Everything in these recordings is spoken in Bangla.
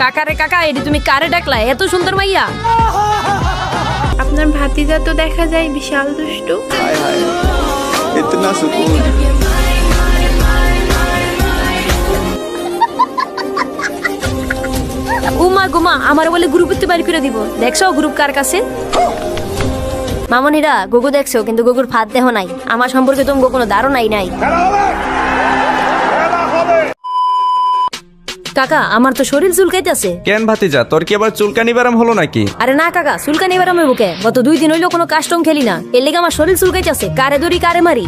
কাকা রে কাকা, এটি তুমি কারে ডাকলা? এত সুন্দর মাইয়া। আপনার ভাতিজা তো দেখা যায় বিশাল দুষ্টু। हाय हाय इतना सुकून। উমা গুমা, আমার বলে গ্রুপে বাইর করে দিব। দেখছো গ্রুপ কার কাছে? মামনিরা, গুগু দেখছো, কিন্তু গুগুর ফাঁদ দেহ নাই। আমার সম্পর্কে তুমি কোনো ধারণাই নাই। কাকা, আমার তো শরীর চুলকাইতেছে। কেন ভাতিজা, তোর কি আবার চুলকানি ব্যারাম হলো নাকি? আরে না কাকা, চুলকানি এবার আমি বুকে গত 2 দিন হইলো কোনো কাস্টম খেলি না, এর লেগে আমার শরীর চুলকাইতেছে। কারে ধরি কারে মারি।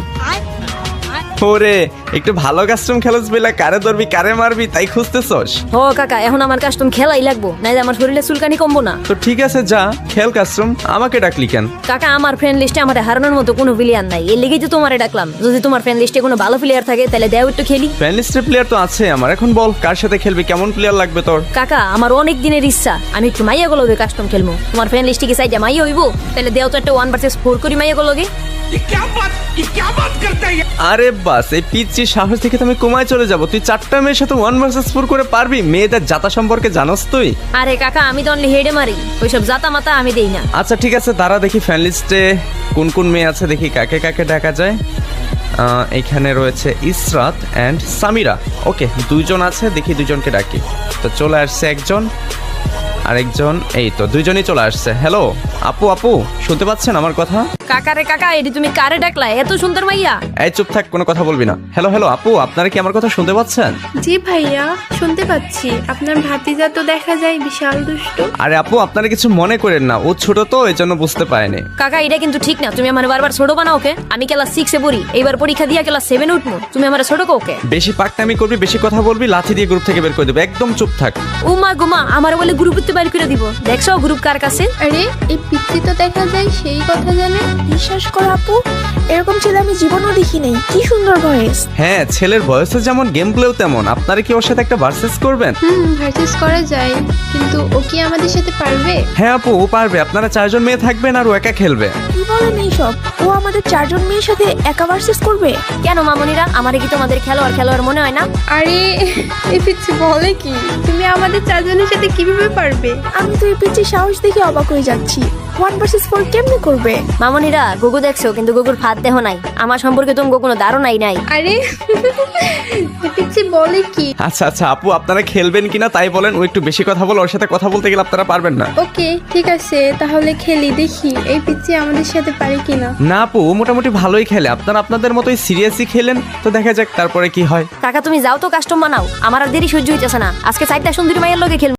ওরে, একটু ভালো কাস্টম খেলোস বেলা, কারে ধরবি কারে মারবি তাই খুঁজতেছস? ও কাকা, এখন আমার কাস্টম খেলাই লাগবো, নাই আমার শরীরে চুলকানি কমবো না। তো ঠিক আছে, যা খেল কাস্টম। আমাকে ডাকলি কেন? কাকা, আমার ফ্রেন্ড লিস্টে আমার হারানোর মতো কোনো প্লেয়ার নাই, এর লেগেই তো তোমারে ডাকলাম। যদি তোমার ফ্রেন্ড লিস্টে কোনো ভালো প্লেয়ার থাকে তাহলে দেও একটু খেলি। ফ্যান লিস্টের প্লেয়ার তো আছে আমার। এখন বল কার সাথে খেলবি, কেমন প্লেয়ার লাগবে তোর? কাকা, আমার অনেক দিনের ইচ্ছা আমি একটু মাইয়া গুলোকে কাস্টম খেলবো। তোমার ফ্রেন্ড লিস্টে কি চাইজা মাইয়া হইবো? তাহলে দেও তো একটা 1 vs 4 করি মাইয়া গুলোকে। আরে বাস, এই পিচ্ছি সাহস থেকে তুমি কমায় চলে যাবো। তুই 4টা মেয়ের সাথে 1 vs 4 করে পারবি? মেয়েদের জাতা সম্পর্কে জানোস তুই? আরে কাকা, আমি তো অনলি হেডে মারি, ওইসব জাতা মাতা আমি দেই না। আচ্ছা ঠিক আছে, তারা দেখি ফ্যান লিস্টে কোন কোন মেয়ে আছে, দেখি কাকে কাকে ডাকা যায়। এখানে রয়েছে ইসরাত অ্যান্ড সামিরা। ওকে, 2জন আছে, দেখি 2জনকে ডাকি। তো চলে আসছে একজন, আরেকজন। এই তো 2জনই চলে আসছে। হ্যালো আপু, আপু শুনতে পাচ্ছেন আমার কথা? কাকা রে কাকা, এটি তুমি কারে ডাকলা? এত সুন্দর মাইয়া। এই চুপ থাক, কোনো কথা বলবি না। হ্যালো হ্যালো আপু, আপনারা কি আমার কথা শুনতে পাচ্ছেন? জি ভাইয়া, শুনতে পাচ্ছি। আপনার ভাতিজা তো দেখা যায় বিশাল দুষ্টু। আরে আপু, আপনারা কিছু মনে করেন না, ও ছোট তো এই জন্য বুঝতে পারেনি। কাকা, এটা কিন্তু ঠিক না, তুমি আমার বারবার ছোট বানাও ওকে। আমি ক্লাস 6 এ পড়ি, এইবার পরীক্ষা দিয়ে ক্লাস 7 এ উঠবো, তুমি আমার ছোট ওকে। বেশি পাকনামি করবি, বেশি কথা বলবি, লাথি দিয়ে গ্রুপ থেকে বের করে দেবো। একদম চুপ থাক। উমা গুমা, আমার বলে গ্রুপে বাইর করে দিব। দেখছো গ্রুপ কার কাছে? আরে এই পিচ্ছি তো দেখা যায় সেই কথা জানে। বিশ্বাস করো আপু, এরকম ছেলে আমি জীবনও দেখি নাই। কি সুন্দর ভয়েস। হ্যাঁ, ছেলের বয়সে যেমন গেম প্লেও তেমন। আপনারা কি ওর সাথে একটা ভার্সেস করবেন? ভার্সেস করা যায়, কিন্তু ও কি আমাদের সাথে পারবে? হ্যাঁ আপু, ও পারবে। আপনারা 4জন মেয়ে থাকবেন আর ও একা খেলবে। কি বলেন এইসব? ও আমাদের 4জন মেয়ের সাথে একা ভার্সেস করবে? কেন মামনিরা, আমারে কি তোমাদের খেলোয়াড় মনে হয় না? আরে এই পিচ্ছি বলে কি? তুমি আমাদের 4জনের সাথে কিভাবে পারবে? আমি তো এই পিচ্ছি সাহস দেখে অবাক হয়ে যাচ্ছি। 1 vs 4 কেমনে করবে? মামনিরা, গুগু দেখছো, কিন্তু গুগুর ফাঁদ দেহ নাই। আমার সম্পর্কে তুমি কোনো ধারণাই নাই। আরে এই পিচ্ছি বলে কি? আচ্ছা আচ্ছা আপু, আপনারা খেলবেন কিনা তাই বলেন। ও একটু বেশি কথা বলে, ওর সাথে কথা বলতে গেলে আপনারা পারবেন না। ওকে ঠিক আছে, তাহলে খেলি, দেখি এই পিচ্ছি আমাদের সাথে পারে কিনা। না আপু, ও মোটামুটি ভালোই খেলে। আপনারা আপনাদের মতোই সিরিয়াসলি খেলেন, তো দেখা যাক তারপরে কি হয়। কাকা, তুমি যাও তো কাস্টম বানাও, আমার আর দেরি সহ্য হইতেছে না। আজকে 4টা সুন্দরী মাইয়ের লগে খেলবো।